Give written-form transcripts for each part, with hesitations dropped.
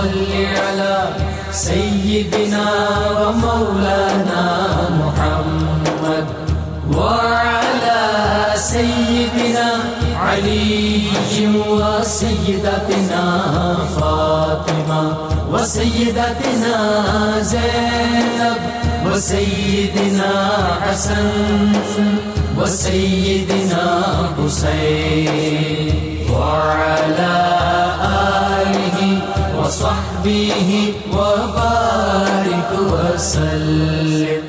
صل على سيدنا ومولانا محمد وعلى سيدنا علي وسيدتنا فاطمة وسيدتنا زينب وسيدنا حسن وسيدنا حسين وعلى آله وصحبه وبارك وسلم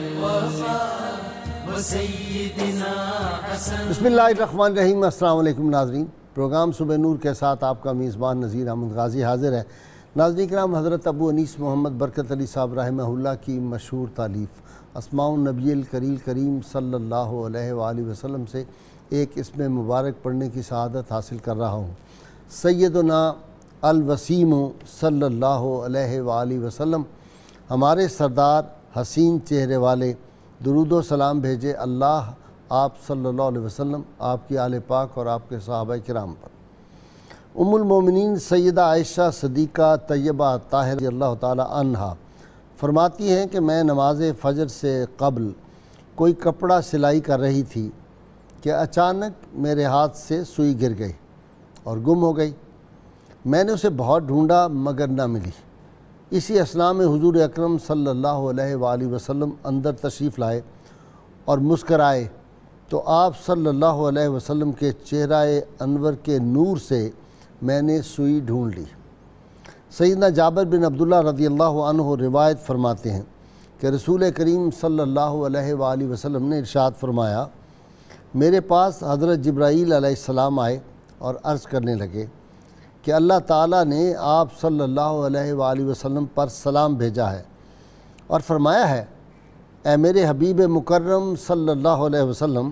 وسيدنا حسن. بسم اللہ الرحمن الرحیم. السلام علیکم ناظرین. پروگرام صبح نور کے ساتھ آپ کا میزبان نذیر احمد غازی حاضر ہے. ناظرین کرام، حضرت ابو انیس محمد برکت علی صاحب رحمہ اللہ کی مشہور تالیف اسماء النبی الکریل کریم صلی اللہ علیہ وآلہ وسلم سے ایک اسم مبارک پڑھنے کی سعادت حاصل کر رہا ہوں. سیدنا الوسیم صلی اللہ علیہ وآلہ وسلم، ہمارے سردار حسین چہرے والے، درود و سلام بھیجے اللہ آپ صلی اللہ علیہ وسلم، آپ کی آل پاک اور آپ کے صحابہ کرام پر. ام المومنین سیدہ عائشہ صدیقہ طیبہ طاہرہ رضی اللہ تعالی عنہا فرماتی ہیں کہ میں نماز فجر سے قبل کوئی کپڑا سلائی کر رہی تھی کہ اچانک میرے ہاتھ سے سوئی گر گئی اور گم ہو گئی. میں نے اسے بہت ڈھونڈا مگر نہ ملی. اسی اثناء میں حضور اکرم صلی اللہ علیہ وآلہ وسلم اندر تشریف لائے اور مسکرائے تو آپ صلی اللہ علیہ وسلم کے چہرہ انور کے نور سے میں نے سوئی ڈھونڈ لی. سیدنا جابر بن عبداللہ رضی اللہ عنہ روایت فرماتے ہیں کہ رسول کریم صلی اللہ علیہ وآلہ وسلم نے ارشاد فرمایا، میرے پاس حضرت جبرائیل علیہ السلام آئے اور عرض کرنے لگے کہ اللہ تعالیٰ نے آپ صلی اللہ علیہ وآلہ وسلم پر سلام بھیجا ہے اور فرمایا ہے، اے میرے حبیب مکرم صلی اللہ علیہ وسلم،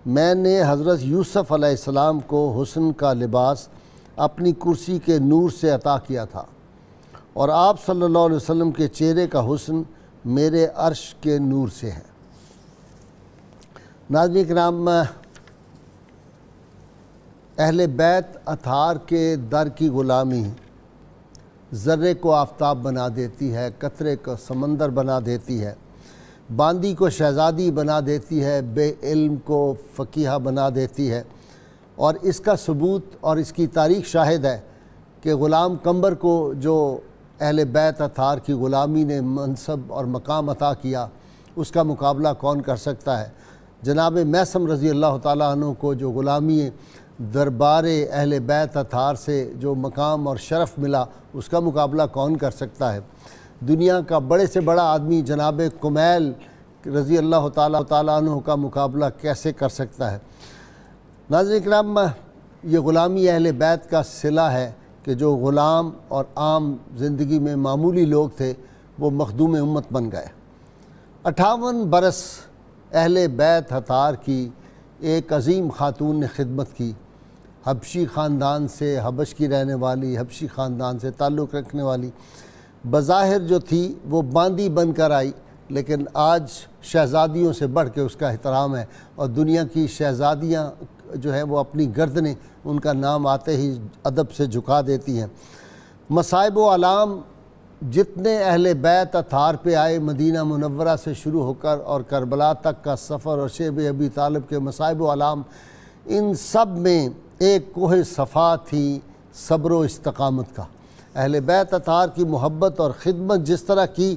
میں نے حضرت یوسف علیہ السلام کو حسن کا لباس اپنی کرسی کے نور سے عطا کیا تھا اور آپ صلی اللہ علیہ وسلم کے چہرے کا حسن میرے عرش کے نور سے ہے. ناظرین کرام، اہل بیت اطہار کے در کی غلامی ذرے کو آفتاب بنا دیتی ہے، قطرے کو سمندر بنا دیتی ہے، باندی کو شہزادی بنا دیتی ہے، بے علم کو فقیہ بنا دیتی ہے. اور اس کا ثبوت اور اس کی تاریخ شاہد ہے کہ غلام قمبر کو جو اہل بیت اطہار کی غلامی نے منصب اور مقام عطا کیا، اس کا مقابلہ کون کر سکتا ہے. جناب میثم رضی اللہ تعالیٰ عنہ کو جو غلامی دربار اہل بیت اطہار سے جو مقام اور شرف ملا، اس کا مقابلہ کون کر سکتا ہے. دنیا کا بڑے سے بڑا آدمی جناب کمیل رضی اللہ تعالیٰ عنہ کا مقابلہ کیسے کر سکتا ہے. ناظرین کرام، یہ غلامی اہل بیت کا صلہ ہے کہ جو غلام اور عام زندگی میں معمولی لوگ تھے وہ مخدوم امت بن گئے. 58 برس اہل بیت اطہار کی ایک عظیم خاتون نے خدمت کی. حبشی خاندان سے، حبش کی رہنے والی، حبشی خاندان سے تعلق رکھنے والی، بظاہر جو تھی وہ باندی بن کر آئی، لیکن آج شہزادیوں سے بڑھ کے اس کا احترام ہے اور دنیا کی شہزادیاں جو ہیں وہ اپنی گردنیں ان کا نام آتے ہی ادب سے جھکا دیتی ہیں. مصائب و علام جتنے اہل بیت اطہار پہ آئے، مدینہ منورہ سے شروع ہو کر اور کربلا تک کا سفر اور شیب ابی طالب کے مصائب و علام، ان سب میں ایک کوہ صفا تھی صبر و استقامت کا. اہل بیت اطہار کی محبت اور خدمت جس طرح کی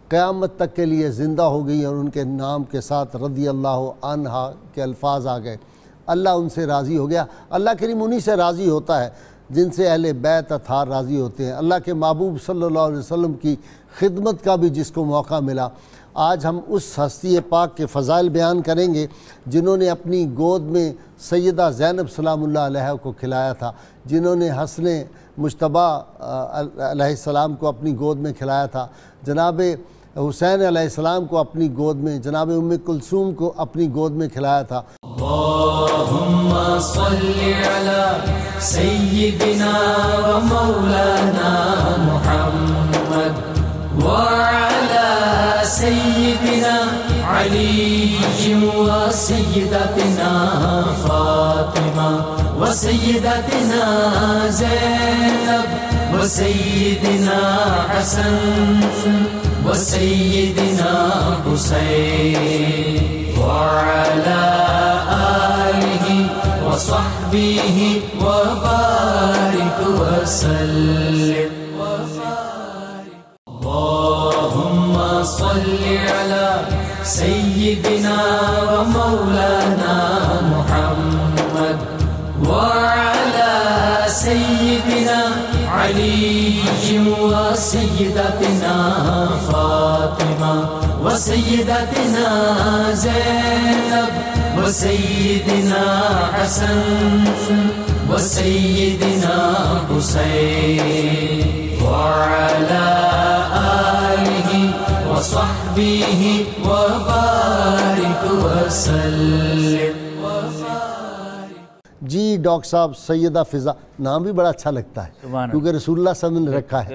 قیامت تک کے لیے زندہ ہو گئی اور ان کے نام کے ساتھ رضی اللہ عنہا کے الفاظ آ گئے. اللہ ان سے راضی ہو گیا. اللہ کریم انہی سے راضی ہوتا ہے جن سے اہل بیت اطہار راضی ہوتے ہیں. اللہ کے محبوب صلی اللہ علیہ وسلم کی خدمت کا بھی جس کو موقع ملا. آج ہم اس ہستی پاک کے فضائل بیان کریں گے جنہوں نے اپنی گود میں سیدہ زینب سلام اللہ علیہ کو کھلایا تھا، جنہوں نے حسن مجتبیٰ علیہ السلام کو اپنی گود میں کھلایا تھا، جناب حسین علیہ السلام کو اپنی گود میں، جناب ام کلثوم کو اپنی گود میں کھلایا تھا. اللہم صلی علی سیدنا و مولانا محمد وعلی سیدنا علی و سیدتنا فاطمہ و سیدتنا زینب وسيدنا حسن وسيدنا حسين وعلى آله وصحبه وبارك وسلم. اللهم صل على سيدنا ومولانا محمد وعلى سيدنا علي وسيدتنا فاطمة وسيدتنا زينب وسيدنا حسن وسيدنا حسين وعلى آله وصحبه وبارك وسلم. جی ڈاکٹر صاحب سیدہ فضا نام بھی بڑا اچھا لگتا ہے کیونکہ رسول اللہ صلی اللہ علیہ وسلم نے رکھا ہے،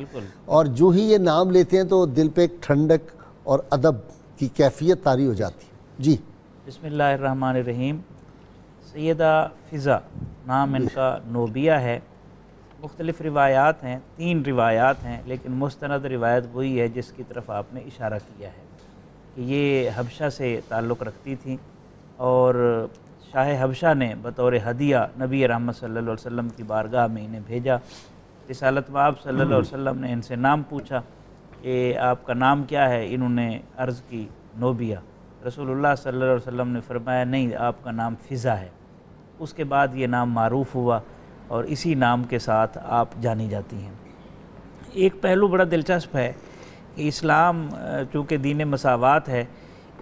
اور جو ہی یہ نام لیتے ہیں تو دل پہ ایک ٹھنڈک اور ادب کی کیفیت طاری ہو جاتی ہے. جی بسم اللہ الرحمن الرحیم. سیدہ فضا نام ان کا نوبیہ ہے. مختلف روایات ہیں، 3 روایات ہیں، لیکن مستند روایت وہی ہے جس کی طرف آپ نے اشارہ کیا ہے کہ یہ حبشہ سے تعلق رکھتی تھیں، اور شاہ حبشہ نے بطور ہدیہ نبی رحمت صلی اللہ علیہ وسلم کی بارگاہ میں انہیں بھیجا. رسالت مآب صلی اللہ علیہ وسلم نے ان سے نام پوچھا کہ آپ کا نام کیا ہے؟ انہوں نے عرض کی نوبیہ. رسول اللہ صلی اللہ علیہ وسلم نے فرمایا نہیں، آپ کا نام فضا ہے. اس کے بعد یہ نام معروف ہوا اور اسی نام کے ساتھ آپ جانی جاتی ہیں. ایک پہلو بڑا دلچسپ ہے کہ اسلام چونکہ دین مساوات ہے،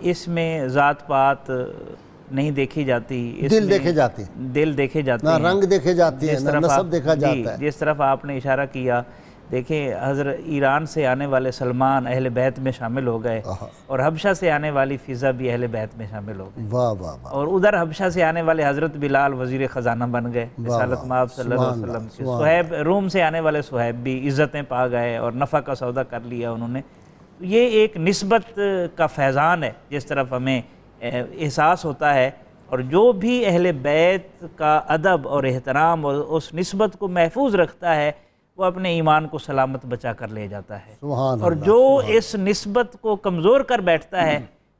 اس میں ذات پات نہیں دیکھی جاتی، دل دیکھے جاتے ہیں، دل دیکھے جاتے ہیں، رنگ دیکھے جاتے ہیں، نسب دیکھا جاتا ہے. جس طرف آپ نے اشارہ کیا، دیکھیں حضرت ایران سے آنے والے سلمان اہل بیت میں شامل ہو گئے، اور حبشہ سے آنے والی فضا بھی اہل بیت میں شامل ہو گئے. واہ واہ واہ. اور ادھر حبشہ سے آنے والے حضرت بلال وزیر خزانہ بن گئے رسالت مآب صلی اللہ علیہ وسلم کے. صہیب روم سے آنے والے صہیب بھی عزتیں پا گئے اور نفع کا سودا کر لیا انہوں نے. یہ ایک نسبت کا فیضان ہے جس طرف ہمیں احساس ہوتا ہے، اور جو بھی اہل بیت کا ادب اور احترام اور اس نسبت کو محفوظ رکھتا ہے وہ اپنے ایمان کو سلامت بچا کر لے جاتا ہے. اور جو اس نسبت کو کمزور کر بیٹھتا ہے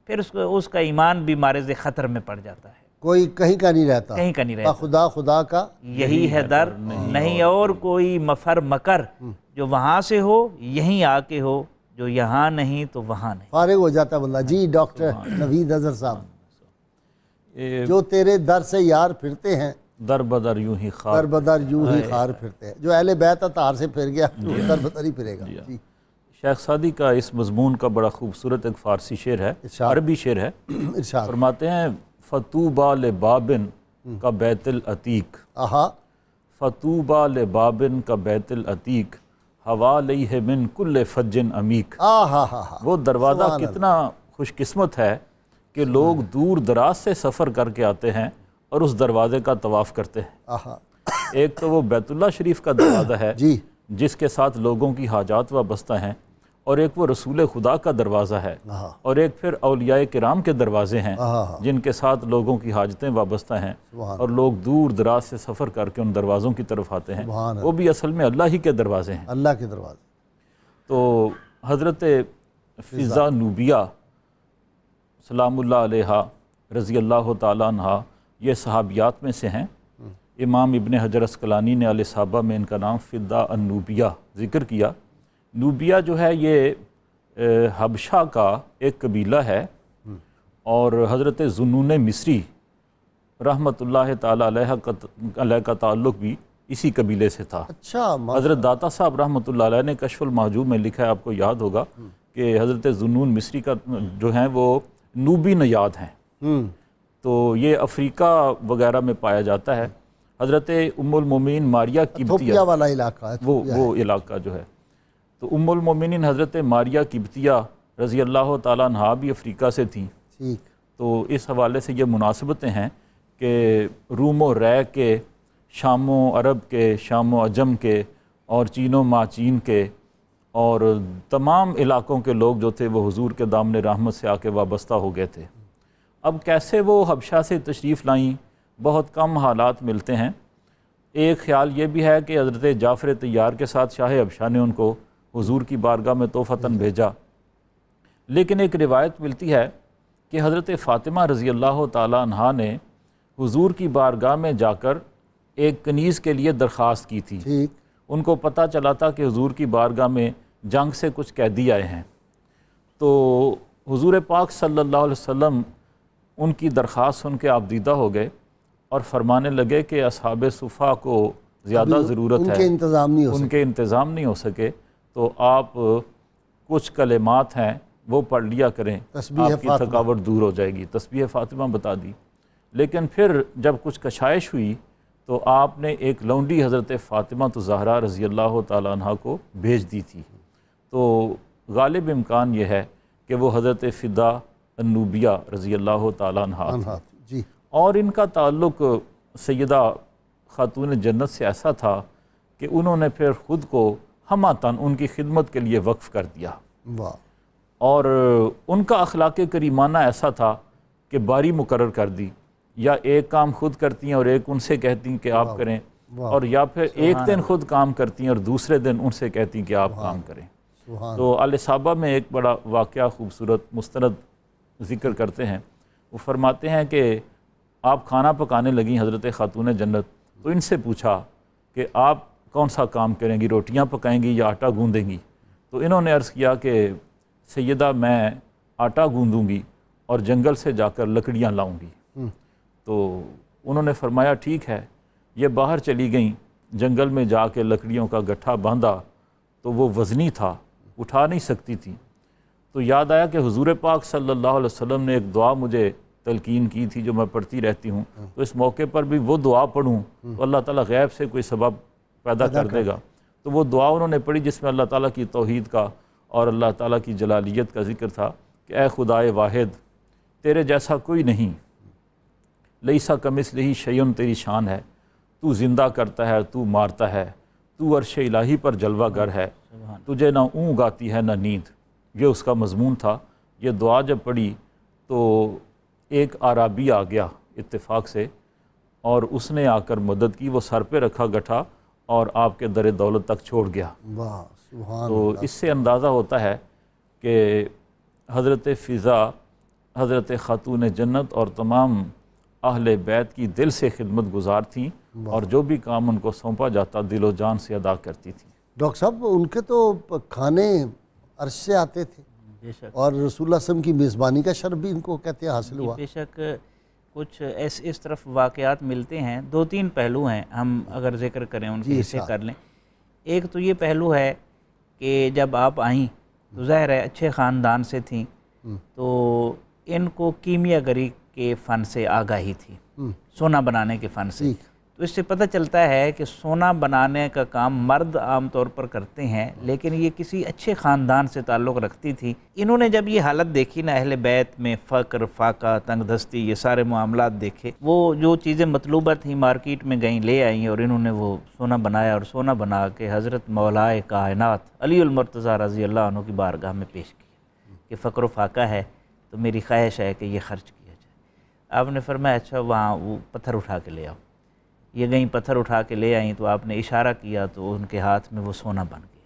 پھر اس کا ایمان بھی مارز خطر میں پڑ جاتا ہے. کوئی کہیں کا نہیں رہتا، کہیں کا نہیں رہتا. خدا خدا کا یہی ہے در، نہیں اور کوئی مفر مکر، جو وہاں سے ہو یہیں آ کے ہو، جو یہاں نہیں تو وہاں نہیں. فارغ ہو جاتا بندہ. جی ڈاکٹر نوید اظہر صاحب، جو تیرے در سے یار پھرتے ہیں در بدر یوں ہی خار، در بدر یوں ہی خار پھرتے ہیں. جو اہل بیت اطہار سے پھر گیا در بدر ہی پھرے گا. جی شیخ سعدی کا اس مضمون کا بڑا خوبصورت ایک فارسی شعر ہے، عربی شعر ہے. ارشاد فرماتے ہیں فطوبى لبابن کا بیت العتیق، فطوبى لبابن کا بیت العتیق ہوا لیہ من کل فج عمیق. وہ دروازہ کتنا خوش قسمت ہے کہ لوگ دور دراز سے سفر کر کے آتے ہیں اور اس دروازے کا طواف کرتے ہیں. ایک تو وہ بیت اللہ شریف کا دروازہ ہے جس کے ساتھ لوگوں کی حاجات وابستہ ہیں، اور ایک وہ رسول خدا کا دروازہ ہے، اور ایک پھر اولیاء کرام کے دروازے ہیں جن کے ساتھ لوگوں کی حاجتیں وابستہ ہیں، اور لوگ دور دراز سے سفر کر کے ان دروازوں کی طرف آتے ہیں. وہ بھی اصل میں اللہ ہی کے دروازے ہیں، اللہ کے دروازے. تو حضرت فضا نوبیہ سلام اللہ علیہ رضی اللہ تعالیٰ عنہ یہ صحابیات میں سے ہیں. امام ابن حجر اسقلانی نے الاصابہ میں ان کا نام فضا النوبیہ ذکر کیا. نوبیہ جو ہے یہ حبشہ کا ایک قبیلہ ہے، اور حضرت ذوالنون مصری رحمۃ اللہ تعالیٰ علیہ کا تعلق بھی اسی قبیلے سے تھا. اچھا. حضرت داتا صاحب رحمۃ اللہ علیہ نے کشف المحجوب میں لکھا ہے، آپ کو یاد ہوگا کہ حضرت ذوالنون مصری کا جو ہیں وہ نوبی نیاد ہیں، تو یہ افریقہ وغیرہ میں پایا جاتا ہے. حضرت ام المومنین ماریہ قبطیہ والا علاقہ ہے، وہ علاقہ جو ہے، تو ام المومنین حضرت ماریہ قبطیہ رضی اللہ تعالیٰ عنہ بھی افریقہ سے تھیں. تو اس حوالے سے یہ مناسبتیں ہیں کہ روم و رے کے، شام و عرب کے، شام و عجم کے، اور چین و ماچین کے، اور تمام علاقوں کے لوگ جو تھے وہ حضور کے دامن رحمت سے آ کے وابستہ ہو گئے تھے. اب کیسے وہ حبشہ سے تشریف لائیں، بہت کم حالات ملتے ہیں. ایک خیال یہ بھی ہے کہ حضرت جعفر طیار کے ساتھ شاہ حبشہ نے ان کو حضور کی بارگاہ میں تحفتاً بھیجا، لیکن ایک روایت ملتی ہے کہ حضرت فاطمہ رضی اللہ تعالیٰ عنہا نے حضور کی بارگاہ میں جا کر ایک کنیز کے لیے درخواست کی تھی۔ ان کو پتہ چلا تھا کہ حضور کی بارگاہ میں جنگ سے کچھ قیدی آئے ہیں، تو حضور پاک صلی اللہ علیہ وسلم ان کی درخواست سن کے آپ دیدہ ہو گئے اور فرمانے لگے کہ اصحاب صفا کو زیادہ ضرورت ہے، ان کے انتظام نہیں ہو سکے، تو آپ کچھ کلمات ہیں وہ پڑھ لیا کریں، آپ کی تھکاوٹ دور ہو جائے گی۔ تسبیح فاطمہ بتا دی، لیکن پھر جب کچھ کشائش ہوئی تو آپ نے ایک لونڈی حضرت فاطمہ الزہرا رضی اللہ تعالیٰ عنہ کو بھیج دی تھی، تو غالب امکان یہ ہے کہ وہ حضرت فدا النوبیہ رضی اللہ تعالیٰ عنہ تھی، اور ان کا تعلق سیدہ خاتون جنت سے ایسا تھا کہ انہوں نے پھر خود کو ہماتاً ان کی خدمت کے لیے وقف کر دیا، اور ان کا اخلاق کریمانہ ایسا تھا کہ باری مقرر کر دی، یا ایک کام خود کرتی ہیں اور ایک ان سے کہتی ہیں کہ آپ کریں، اور یا پھر ایک دن خود کام کرتی ہیں اور دوسرے دن ان سے کہتی ہیں کہ آپ کام کریں۔ تو الاصابہ میں ایک بڑا واقعہ خوبصورت مستند ذکر کرتے ہیں، وہ فرماتے ہیں کہ آپ کھانا پکانے لگیں حضرت خاتون جنت، تو ان سے پوچھا کہ آپ کون سا کام کریں گی، روٹیاں پکائیں گی یا آٹا گوندیں گی؟ تو انہوں نے عرض کیا کہ سیدہ میں آٹا گوندوں گی اور جنگل سے جا کر لکڑیاں لاؤں گی۔ تو انہوں نے فرمایا ٹھیک ہے، یہ باہر چلی گئیں، جنگل میں جا کے لکڑیوں کا گٹھا باندھا تو وہ وزنی تھا، اٹھا نہیں سکتی تھی، تو یاد آیا کہ حضور پاک صلی اللہ علیہ وسلم نے ایک دعا مجھے تلقین کی تھی جو میں پڑھتی رہتی ہوں، تو اس موقع پر بھی وہ دعا پڑھوں تو اللہ تعالیٰ غیب سے کوئی سبب پیدا کر دے گا۔ تو وہ دعا انہوں نے پڑھی جس میں اللہ تعالیٰ کی توحید کا اور اللہ تعالیٰ کی جلالیت کا ذکر تھا کہ اے خدائے واحد، تیرے جیسا کوئی نہیں، لیسا کمثلہ شیء، تیری شان ہے، تو زندہ کرتا ہے، تو مارتا ہے، تو عرش الہی پر جلوہ گر ہے، تجھے نہ اونگ آتی ہے نہ نیند، یہ اس کا مضمون تھا۔ یہ دعا جب پڑھی تو ایک عرابی آ گیا اتفاق سے، اور اس نے آ کر مدد کی، وہ سر پہ رکھا گٹھا اور آپ کے در دولت تک چھوڑ گیا۔ تو اس سے اندازہ ہوتا ہے کہ حضرت فضا، حضرت خاتون جنت اور تمام اہل بیت کی دل سے خدمت گزار تھیں، اور جو بھی کام ان کو سونپا جاتا دل و جان سے ادا کرتی تھی۔ ڈاکٹر صاحب ان کے تو کھانے عرش سے آتے تھے، اور رسول اللہ صلی اللہ علیہ وسلم کی میزبانی کا شرف بھی ان کو کہتے ہیں حاصل ہوا۔ بے شک کچھ اس طرف واقعات ملتے ہیں، دو تین پہلو ہیں، ہم اگر ذکر کریں ان کے حصے کر لیں۔ ایک تو یہ پہلو ہے کہ جب آپ آئیں تو ظاہر ہے اچھے خاندان سے تھیں، تو ان کو کیمیا گری کے فن سے آگاہی تھی، سونا بنانے کے فن سے، تو اس سے پتہ چلتا ہے کہ سونا بنانے کا کام مرد عام طور پر کرتے ہیں، لیکن یہ کسی اچھے خاندان سے تعلق رکھتی تھی۔ انہوں نے جب یہ حالت دیکھی نا اہل بیت میں، فقر، فاقہ، تنگ دستی، یہ سارے معاملات دیکھے، وہ جو چیزیں مطلوبہ تھیں مارکیٹ میں گئیں لے آئیں، اور انہوں نے وہ سونا بنایا، اور سونا بنا کے حضرت مولائے کائنات علی المرتضیٰ رضی اللہ عنہ کی بارگاہ میں پیش کیا کہ فقر و فاقہ ہے تو میری خواہش ہے کہ یہ خرچ کیا جائے۔ آپ نے فرمایا اچھا وہاں وہ پتھر اٹھا کے لے آؤ۔ یہ گئیں پتھر اٹھا کے لے آئیں، تو آپ نے اشارہ کیا تو ان کے ہاتھ میں وہ سونا بن گیا۔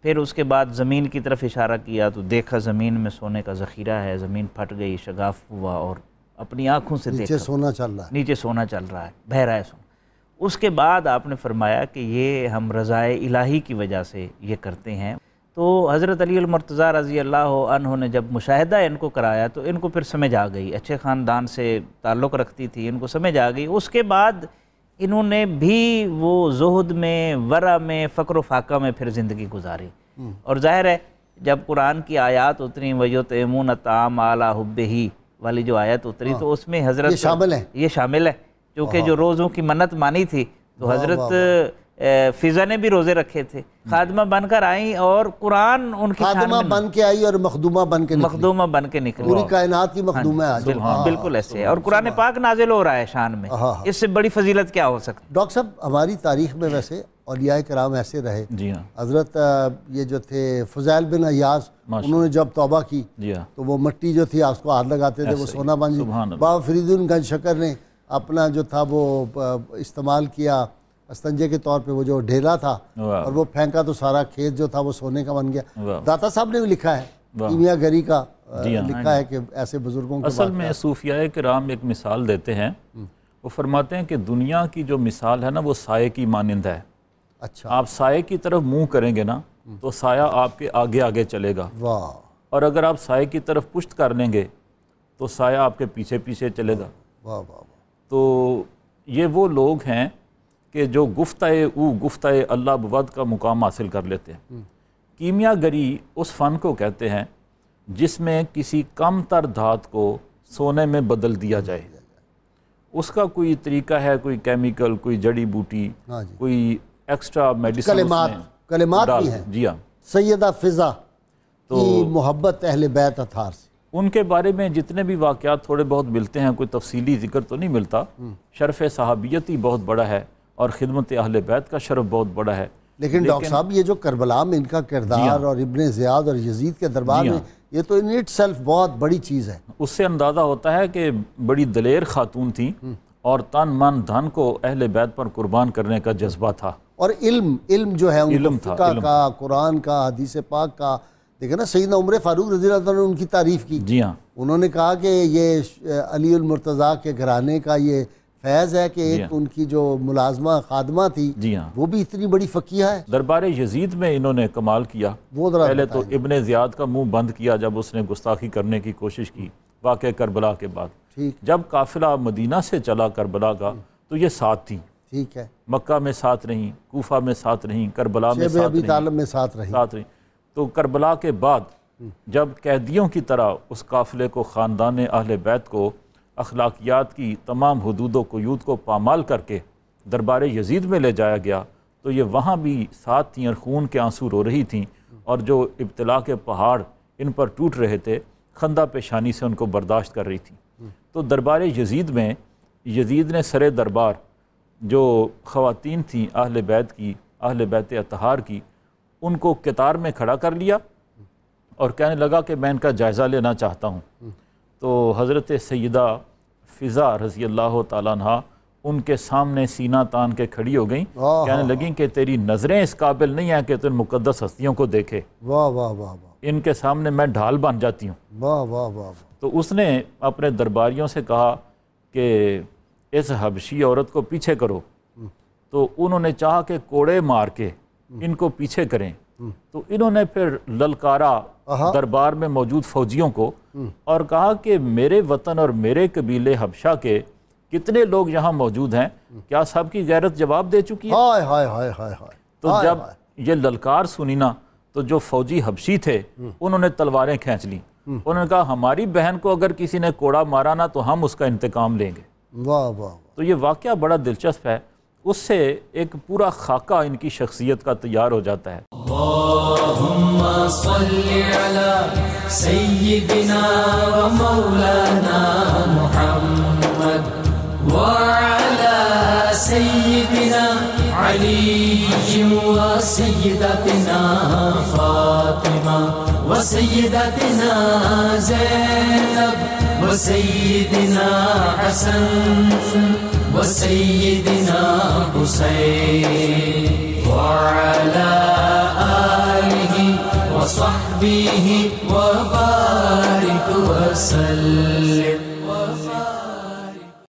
پھر اس کے بعد زمین کی طرف اشارہ کیا تو دیکھا زمین میں سونے کا ذخیرہ ہے، زمین پھٹ گئی، شگاف ہوا، اور اپنی آنکھوں سے دیکھا نیچے سونا چل رہا ہے، نیچے سونا چل رہا ہے، بہہ رہا ہے سونا۔ اس کے بعد آپ نے فرمایا کہ یہ ہم رضائے الہی کی وجہ سے یہ کرتے ہیں۔ تو حضرت علی المرتضیٰ رضی اللہ عنہ نے جب مشاہدہ ان کو کرایا تو ان کو پھر سمجھ آ گئی، اچھے خاندان سے تعلق رکھتی تھی، ان کو سمجھ آ گئی۔ اس کے بعد انہوں نے بھی وہ زہد میں، ورع میں، فقر و فاقہ میں پھر زندگی گزاری، اور ظاہر ہے جب قرآن کی آیات اتری وَيُطْعِمُونَ الطَّعَامَ عَلَىٰ حُبِّهِ والی جو آیت اتری تو اس میں حضرت یہ شامل ہے کیونکہ جو روزوں کی منت مانی تھی تو حضرت فضا نے بھی روزے رکھے تھے، خادمہ بن کر آئیں، اور قرآن ان کی خادمہ بن کے آئی اور مخدومہ بن کے نکلی، مخدومہ بن کے نکلی، پوری کائنات کی مخدومہ ہے۔ بالکل ایسے ہے، اور قرآن پاک نازل ہو رہا ہے شان میں، اس سے بڑی فضیلت کیا ہو سکتی؟ ڈاکٹر صاحب ہماری تاریخ میں ویسے اولیاء کرام ایسے رہے، حضرت یہ جو تھے فضیل بن عیاض، انہوں نے جب توبہ کی تو وہ مٹی جو تھی اس کو ہاتھ لگاتے تھے وہ سونا بن گئی۔ بابا فرید گنج شکر نے اپنا جو تھا وہ استعمال کیا استنجے کے طور پہ وہ جو ڈھیلا تھا اور وہ پھینکا تو سارا کھیت جو تھا وہ سونے کا بن گیا. داتا صاحب نے بھی لکھا ہے, کیمیا گری کا لکھا ہے کہ ایسے بزرگوں کے اصل میں صوفیاء کرام ایک مثال دیتے ہیں, وہ فرماتے ہیں کہ دنیا کی جو مثال ہے نا وہ سائے کی مانند ہے. اچھا, آپ سائے کی طرف منہ کریں گے نا تو سایہ آپ کے آگے آگے چلے گا, واہ, اور اگر آپ سائے کی طرف پشت کر لیں گے تو سایہ آپ کے پیچھے پیچھے چلے گا. واہ واہ. تو یہ وہ لوگ ہیں کہ جو گفتہ اللہ بود کا مقام حاصل کر لیتے ہیں. کیمیا گری اس فن کو کہتے ہیں جس میں کسی کم تر دھات کو سونے میں بدل دیا جائے. اس کا کوئی طریقہ ہے, کوئی کیمیکل, کوئی جڑی بوٹی, کوئی ایکسٹرا میڈیسن, کلمات بھی ہیں. جی ہاں, سیدہ فضا کی محبت اہل بیت اطہار سے, ان کے بارے میں جتنے بھی واقعات تھوڑے بہت ملتے ہیں, کوئی تفصیلی ذکر تو نہیں ملتا. شرف صحابیت ہی بہت بڑا ہے اور خدمت اہل بیت کا شرف بہت بڑا ہے. لیکن ڈاکٹر صاحب یہ جو کربلا میں ان کا کردار اور ابن زیاد اور یزید کے دربار میں, یہ تو ان اٹ سیلف بہت بڑی چیز ہے. اس سے اندازہ ہوتا ہے کہ بڑی دلیر خاتون تھیں اور تن من دھن کو اہل بیت پر قربان کرنے کا جذبہ تھا. اور علم جو ہے ان کو فقہ کا, قرآن کا, حدیث پاک کا. دیکھیں نا سیدنا عمر فاروق رضی اللہ عنہ نے ان کی تعریف کی. جی ہاں, انہوں نے کہا کہ یہ علی المرتضیٰ کے گھرانے کا یہ فیض ہے کہ ایک ان کی جو ملازمہ خادمہ تھی جی ہاں, وہ بھی اتنی بڑی فقیہ ہے. دربار یزید میں انہوں نے کمال کیا. پہلے تو ابن زیاد کا منہ بند کیا جب اس نے گستاخی کرنے کی کوشش کی واقع کربلا کے بعد. جب قافلہ مدینہ سے چلا کربلا کا تو یہ ساتھ تھیں. ٹھیک ہے, مکہ میں ساتھ رہیں, کوفہ میں ساتھ رہیں, کربلا میں ساتھ رہیں. تو کربلا کے بعد جب قیدیوں کی طرح اس قافلے کو, خاندان اہل بیت کو اخلاقیات کی تمام حدود و قیود کو پامال کر کے دربار یزید میں لے جایا گیا تو یہ وہاں بھی ساتھ تھیں اور خون کے آنسو رو رہی تھیں, اور جو ابتلا کے پہاڑ ان پر ٹوٹ رہے تھے خندہ پیشانی سے ان کو برداشت کر رہی تھیں. تو دربار یزید میں یزید نے سر دربار جو خواتین تھیں اہل بیت کی, اہل بیت اطہار کی, ان کو قطار میں کھڑا کر لیا اور کہنے لگا کہ میں ان کا جائزہ لینا چاہتا ہوں. تو حضرت سیدہ فضا رضی اللہ تعالیٰ عنہ ان کے سامنے سینہ تان کے کھڑی ہو گئیں, کہنے لگیں کہ تیری نظریں اس قابل نہیں ہیں کہ تو ان مقدس ہستیوں کو دیکھے. واہ واہ واہ, ان کے سامنے میں ڈھال بن جاتی ہوں. واہ واہ واہ. تو اس نے اپنے درباریوں سے کہا کہ اس حبشی عورت کو پیچھے کرو. تو انہوں نے چاہا کہ کوڑے مار کے ان کو پیچھے کریں. تو انہوں نے پھر للکارا دربار میں موجود فوجیوں کو اور کہا کہ میرے وطن اور میرے قبیلے حبشہ کے کتنے لوگ یہاں موجود ہیں, کیا سب کی غیرت جواب دے چکی ہے؟ ہائے ہائے ہائے ہائے ہائے. تو جب یہ للکار سنی نا تو جو فوجی حبشی تھے انہوں نے تلواریں کھینچ لیں. انہوں نے کہا ہماری بہن کو اگر کسی نے کوڑا مارا نا تو ہم اس کا انتقام لیں گے. واہ واہ. تو یہ واقعہ بڑا دلچسپ ہے, اس سے ایک پورا خاکہ ان کی شخصیت کا تیار ہو جاتا ہے. اللہم صلی علی سیدنا و مولانا محمد وعلی سیدنا علی و سیدتنا فاطمہ و سیدتنا زینب و سیدنا حسن و سیدنا حسین وعلی آلہ وصحبہ وبارک وسلم.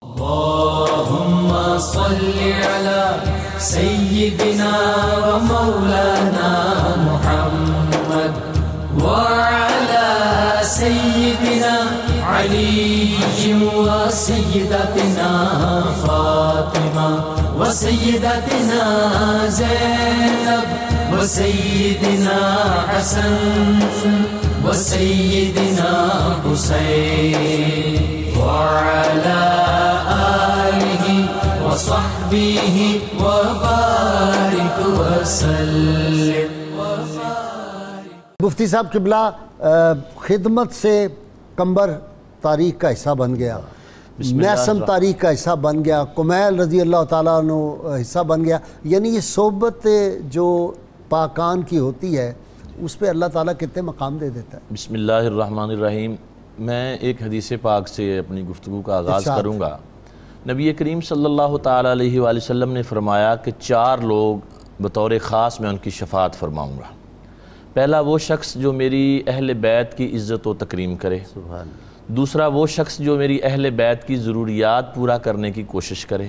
اللہم صلی علی سیدنا و مولانا محمد وعلی سیدنا علی و سیدتنا فاطمہ و سیدتنا زینب و سیدنا حسن و سیدنا حسین وعلی آلہ وصحبہ وبارک وسلم. مفتی صاحب قبلہ, خدمت سے کمبر تاریخ کا حصہ بن گیا, میسم تاریخ کا حصہ بن گیا, کمیل رضی اللہ تعالیٰ عنہ حصہ بن گیا. یعنی یہ صحبت جو پاکان کی ہوتی ہے اس پہ اللہ تعالیٰ کتنے مقام دے دیتا ہے. بسم اللہ الرحمن الرحیم. میں ایک حدیث پاک سے اپنی گفتگو کا آغاز کروں گا. نبی کریم صلی اللہ تعالیٰ علیہ وآلہ وسلم نے فرمایا کہ 4 لوگ بطور خاص میں ان کی شفاعت فرماؤں گا۔ پہلا وہ شخص جو میری اہل بیت کی عزت و تکریم کرے، دوسرا وہ شخص جو میری اہل بیت کی ضروریات پورا کرنے کی کوشش کرے،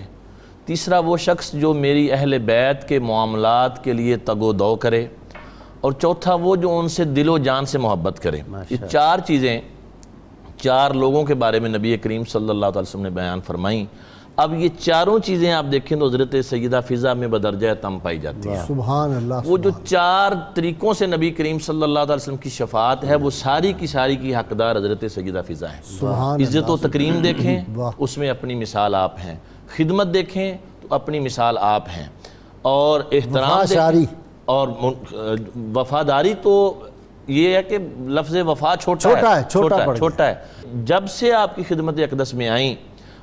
تیسرا وہ شخص جو میری اہل بیت کے معاملات کے لیے تگ و دو کرے، اور چوتھا وہ جو ان سے دل و جان سے محبت کرے۔ یہ 4 چیزیں 4 لوگوں کے بارے میں نبی کریم صلی اللہ علیہ وسلم نے بیان فرمائیں۔ اب یہ 4 چیزیں آپ دیکھیں تو حضرت سیدہ فضا میں بدرجہ تم پائی جاتی ہیں۔ سبحان اللہ۔ وہ جو 4 طریقوں سے نبی کریم صلی اللہ علیہ وسلم کی شفاعت ہے، وہ ساری کی حقدار حضرت سیدہ فضا ہے۔ عزت و تکریم دیکھیں، اس میں اپنی مثال آپ ہیں، خدمت دیکھیں تو اپنی مثال آپ ہیں، اور احترام دیکھیں اور وفاداری تو یہ ہے کہ لفظ وفا چھوٹا ہے۔ جب سے آپ کی خدمت اقدس میں آئیں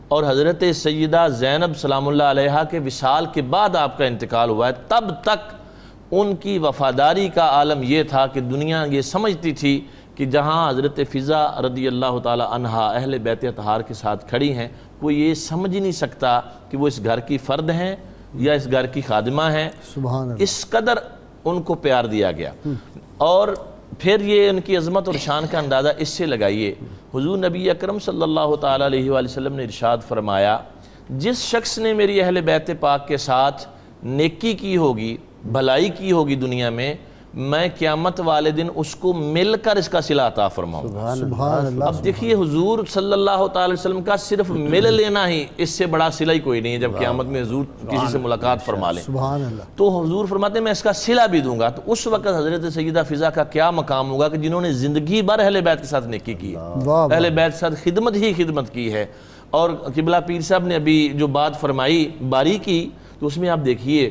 اور حضرت سیدہ زینب سلام اللہ علیہا کے وصال کے بعد آپ کا انتقال ہوا ہے، تب تک ان کی وفاداری کا عالم یہ تھا کہ دنیا یہ سمجھتی تھی کہ جہاں حضرت فضا رضی اللہ تعالی عنہا اہل بیت اطہار کے ساتھ کھڑی ہیں، کوئی یہ سمجھ نہیں سکتا کہ وہ اس گھر کی فرد ہیں یا اس گھر کی خادمہ ہیں۔ سبحان اللہ۔ اس قدر ان کو پیار دیا گیا۔ اور پھر یہ ان کی عظمت اور شان کا اندازہ اس سے لگائیے، حضور نبی اکرم صلی اللہ تعالیٰ علیہ وآلہ وسلم نے ارشاد فرمایا، جس شخص نے میری اہل بیت پاک کے ساتھ نیکی کی ہوگی، بھلائی کی ہوگی دنیا میں قیامت والے دن اس کو مل کر اس کا صلہ عطا فرماؤں گا۔ سبحان اللہ۔ اب دیکھیے حضور صلی اللہ تعالی وسلم کا صرف مل لینا ہی، اس سے بڑا صلہ ہی کوئی نہیں ہے جب قیامت میں حضور کسی سے ملاقات فرما لیں۔ سبحان اللہ۔ تو حضور فرماتے ہیں میں اس کا صلہ بھی دوں گا۔ تو اس وقت حضرت سیدہ فضا کا کیا مقام ہوگا کہ جنہوں نے زندگی بھر اہل بیت کے ساتھ نیکی کی، اہل بیت کے ساتھ خدمت کی ہے۔ اور قبلہ پیر صاحب نے ابھی جو بات فرمائی باری کی، تو اس میں آپ دیکھیے،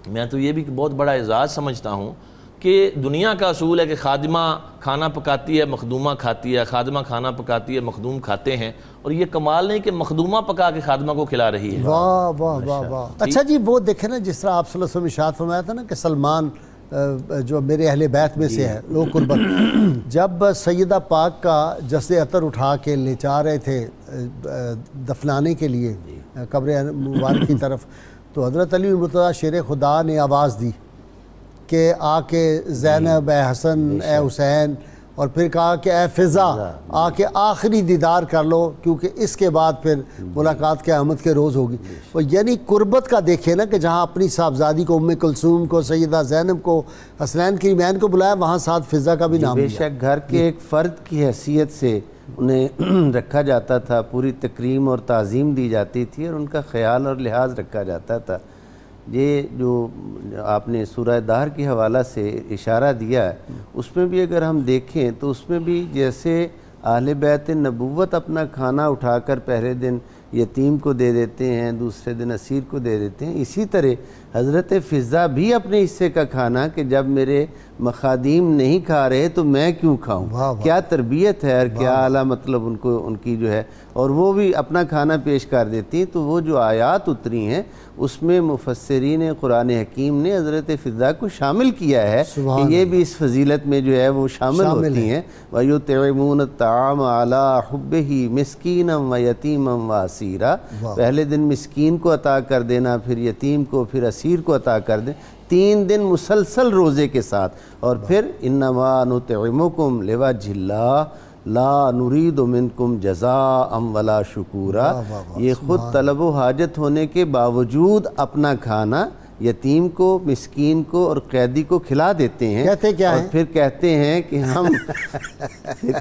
میں تو یہ بھی بہت بڑا اعزاز سمجھتا ہوں کہ دنیا کا اصول ہے کہ خادمہ کھانا پکاتی ہے، مخدومہ کھاتی ہے، خادمہ کھانا پکاتی ہے، مخدوم کھاتے ہیں، اور یہ کمال نہیں کہ مخدومہ پکا کے خادمہ کو کھلا رہی ہے۔ واہ واہ واہ واہ۔ اچھا جی، وہ دیکھیں نا جس طرح آپ صلی اللہ علیہ وسلم ارشاد فرمایا تھا نا کہ سلمان جو میرے اہل بیت میں سے ہے، لو قربت، جب سیدہ پاک کا جسد عطر اٹھا کے لے جا رہے تھے دفنانے کے لیے قبر مبارک کی طرف، تو حضرت علی المرتضیٰ شیر خدا نے آواز دی کہ آ کے زینب، اے حسن، اے حسین، اور پھر کہا کہ اے فضا آ کے آخری دیدار کر لو، کیونکہ اس کے بعد پھر ملاقات قیامت کے روز ہوگی۔ یعنی قربت کا دیکھیں نا کہ جہاں اپنی صاحبزادی کو، ام کلثوم کو، سیدہ زینب کو، حسنین کریمین کو بلایا، وہاں ساتھ فضا کا بھی نام بے لیا۔ شک گھر کے ایک فرد کی حیثیت سے انہیں رکھا جاتا تھا، پوری تکریم اور تعظیم دی جاتی تھی، اور ان کا خیال اور لحاظ رکھا جاتا تھا۔ یہ جو آپ نے سورہ دہر کے حوالہ سے اشارہ دیا ہے، اس میں بھی اگر ہم دیکھیں تو اس میں بھی جیسے اہل بیت نبوت اپنا کھانا اٹھا کر پہلے دن یتیم کو دے دیتے ہیں، دوسرے دن اسیر کو دے دیتے ہیں، اسی طرح حضرت فضا بھی اپنے حصے کا کھانا کہ جب میرے مخادیم نہیں کھا رہے تو میں کیوں کھاؤں، کیا تربیت ہے اور کیا اعلیٰ مطلب ان کی جو ہے، اور وہ بھی اپنا کھانا پیش کر دیتی ہیں۔ تو وہ جو آیات اتری ہیں اس میں مفسرین قرآن حکیم نے حضرت فضا کو شامل کیا ہے کہ یہ بھی اس فضیلت میں جو ہے وہ شامل ہوتی ہیں۔ وَيُطْعِمُونَ الطَّعَامَ عَلَىٰ حُبِّهِ مِسْكِينًا وَيَتِيمًا وَأَسِيرًا، پہلے دن مسکین کو عطا کر دینا، پھر یتیم کو، پھر اسیر کو عطا کر دیں، 3 دن مسلسل روزے کے ساتھ، اور پھر انما نطعمکم لوجہ اللہ لا نرید منکم جزاء ولا شکورا۔ یہ خود طلب و حاجت ہونے کے باوجود اپنا کھانا یتیم کو، مسکین کو اور قیدی کو کھلا دیتے ہیں، کہتے کیا اور ہیں؟ پھر کہتے ہیں کہ ہم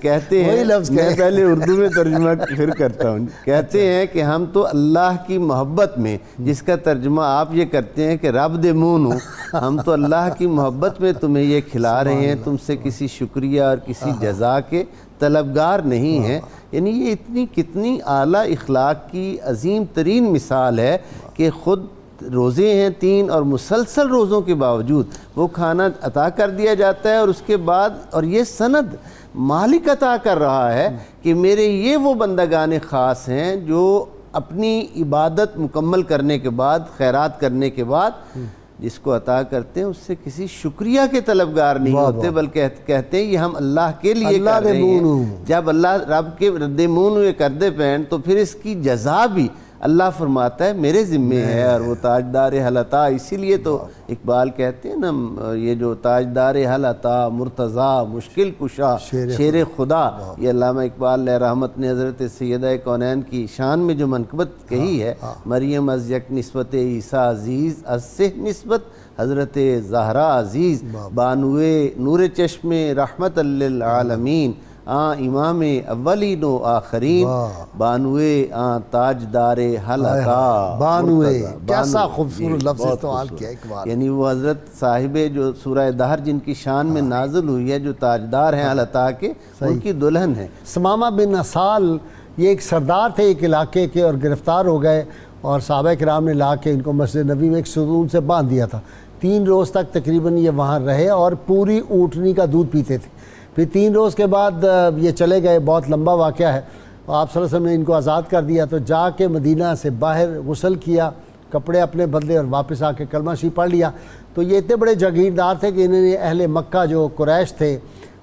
کہتے ہیں، میں پہلے اردو میں ترجمہ پھر کرتا ہوں، کہتے ہیں کہ ہم تو اللہ کی محبت میں، جس کا ترجمہ آپ یہ کرتے ہیں کہ رب دے مونو، ہم تو اللہ کی محبت میں تمہیں یہ کھلا رہے ہیں، تم سے کسی شکریہ اور کسی جزا کے طلبگار نہیں ہیں۔ یعنی یہ اتنی کتنی اعلیٰ اخلاق کی عظیم ترین مثال ہے کہ خود روزے ہیں 3 اور مسلسل روزوں کے باوجود وہ کھانا عطا کر دیا جاتا ہے، اور اس کے بعد اور یہ سند مالک عطا کر رہا ہے کہ میرے یہ وہ بندگان خاص ہیں جو اپنی عبادت مکمل کرنے کے بعد، خیرات کرنے کے بعد جس کو عطا کرتے ہیں اس سے کسی شکریہ کے طلبگار نہیں ہوتے، بلکہ کہتے ہیں یہ ہم اللہ کے لیے کر رہے ہیں۔ جب اللہ رب کے رد مون ہوئے کر دے پین تو پھر اس کی جزا بھی اللہ فرماتا ہے میرے ذمے ہے اور وہ تاجدار حل عطا. اسی لیے تو اقبال کہتے ہیں نا یہ جو تاجدار حل عطا مرتضیٰ مشکل کشا شیر خدا, یہ علامہ اقبال علیہ رحمت نے حضرت سیدہ کونین کی شان میں جو منقبت کہی ہے, مریم از یک نسبت عیسیٰ عزیز از سہ نسبت حضرت زہرا عزیز, بانوے نور چشم رحمت للعالمین امام اولین و آخرین, بانوے تاجدار حل عطا. بانوے کیسا خوبصورت لفظ استعمال کیا اقبال. یعنی وہ حضرت صاحب جو سورہ دہر جن کی شان میں نازل ہوئی ہے, جو تاجدار ہیں حل عطا کے, ان کی دلہن ہے. ثمامہ بن اسال یہ ایک سردار تھے ایک علاقے کے, اور گرفتار ہو گئے, اور صحابہ کرام نے لا کے ان کو مسجد نبی میں ایک ستون سے باندھ دیا تھا. 3 روز تک تقریباً یہ وہاں رہے اور پوری اونٹنی کا دودھ پیتے تھے. پھر 3 روز کے بعد یہ چلے گئے, بہت لمبا واقعہ ہے. آپ صلی اللہ علیہ وسلم نے ان کو آزاد کر دیا, تو جا کے مدینہ سے باہر غسل کیا, کپڑے اپنے بدلے, اور واپس آ کے کلمہ شریف پڑھ لیا. تو یہ اتنے بڑے جاگیردار تھے کہ انہوں نے اہل مکہ جو قریش تھے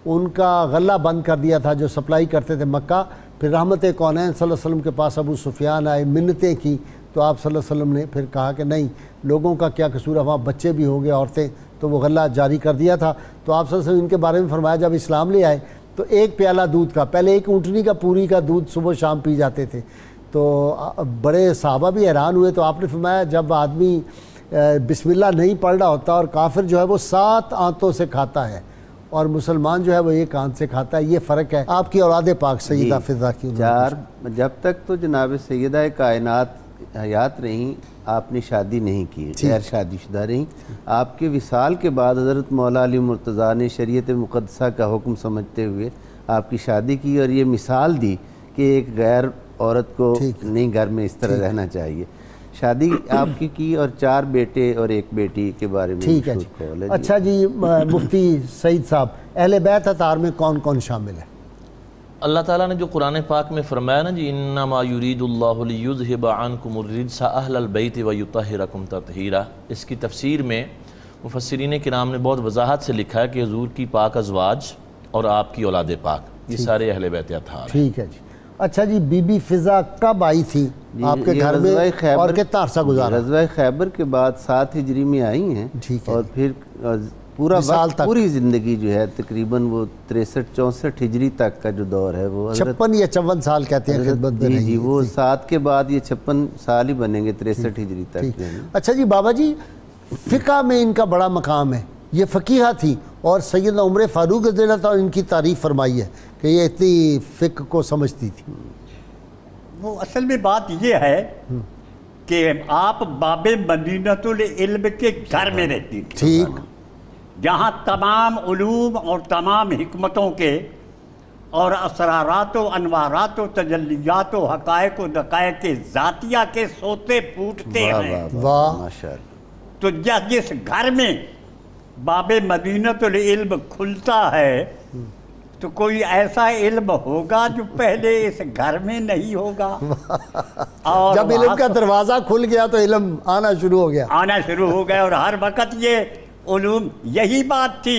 ان کا غلہ بند کر دیا تھا جو سپلائی کرتے تھے مکہ. پھر رحمت کونین صلی اللہ علیہ وسلم کے پاس ابو سفیان آئے, منتیں کی, تو آپ صلی اللہ علیہ وسلم نے پھر کہا کہ نہیں, لوگوں کا کیا قصور ہے, وہاں بچے بھی ہو گئے, عورتیں, تو وہ غلہ جاری کر دیا تھا. تو آپ صلی اللہ علیہ وسلم ان کے بارے میں فرمایا جب اسلام لے آئے تو 1 پیالہ دودھ کا, پہلے 1 اونٹنی کا پوری کا دودھ صبح شام پی جاتے تھے. تو بڑے صحابہ بھی حیران ہوئے. تو آپ نے فرمایا جب آدمی بسم اللہ نہیں پڑھ رہا ہوتا, اور کافر جو ہے وہ 7 آنتوں سے کھاتا ہے اور مسلمان جو ہے وہ 1 آنت سے کھاتا ہے, یہ فرق ہے. آپ کی اولاد پاک سیدہ فضا کی 4 جب تک تو جناب سیدہ کائنات حیات رہیں آپ نے شادی نہیں کی, غیر شادی شدہ رہیں. آپ کے وصال کے بعد حضرت مولا علی مرتضیٰ نے شریعت مقدسہ کا حکم سمجھتے ہوئے آپ کی شادی کی, اور یہ مثال دی کہ ایک غیر عورت کو نہیں گھر میں اس طرح رہنا چاہیے. شادی آپ کی اور 4 بیٹے اور 1 بیٹی کے بارے میں. ٹھیک ہے جی. اچھا جی, مفتی سعید صاحب, اہل بیت اطہار میں کون کون شامل ہے؟ اللہ تعالیٰ نے جو قرآن پاک میں فرمایا نا جی, انما یرید اللہ لیذھب عنکم الرجس اہل البیت ویطہرکم تطہیرا, اس کی تفسیر میں مفسرین کرام نے بہت وضاحت سے لکھا ہے کہ حضور کی پاک ازواج اور آپ کی اولاد پاک یہ سارے اہل بیت اطہار ہیں. ٹھیک ہے جی. اچھا جی, بی بی فضا کب آئی تھی آپ کے گھر میں اور کتنا عرصہ گزارا؟ غزوہ خیبر کے بعد 7 ہجری میں آئی ہیں, اور پھر پورا وقت پوری زندگی جو ہے تقریباً وہ 63-64 ہجری تک کا جو دور ہے وہ 56 یا 54 سال کہتے ہیں خدمت میں. جی وہ 7 کے بعد یہ 56 سال ہی بنیں گے 63 ہجری تک. اچھا جی بابا جی, فقہ میں ان کا بڑا مقام ہے, یہ فقیہ تھی, اور سیدنا عمر فاروق رضی اللہ عنہ ان کی تعریف فرمائی ہے کہ یہ اتنی فقہ کو سمجھتی تھی. وہ اصل میں بات یہ ہے کہ آپ باب مدینۃ العلم کے گھر میں رہتی تھی, ٹھیک, جہاں تمام علوم اور تمام حکمتوں کے اور اسرارات و انوارات و تجلیات و حقائق و دقائق کے ذاتیہ کے سوتے پھوٹتے ہیں. تو جس گھر میں باب مدینۃ العلم کھلتا ہے تو کوئی ایسا علم ہوگا جو پہلے اس گھر میں نہیں ہوگا. اور جب علم کا دروازہ کھل گیا تو علم آنا شروع ہو گیا, اور ہر وقت یہ علوم, یہی بات تھی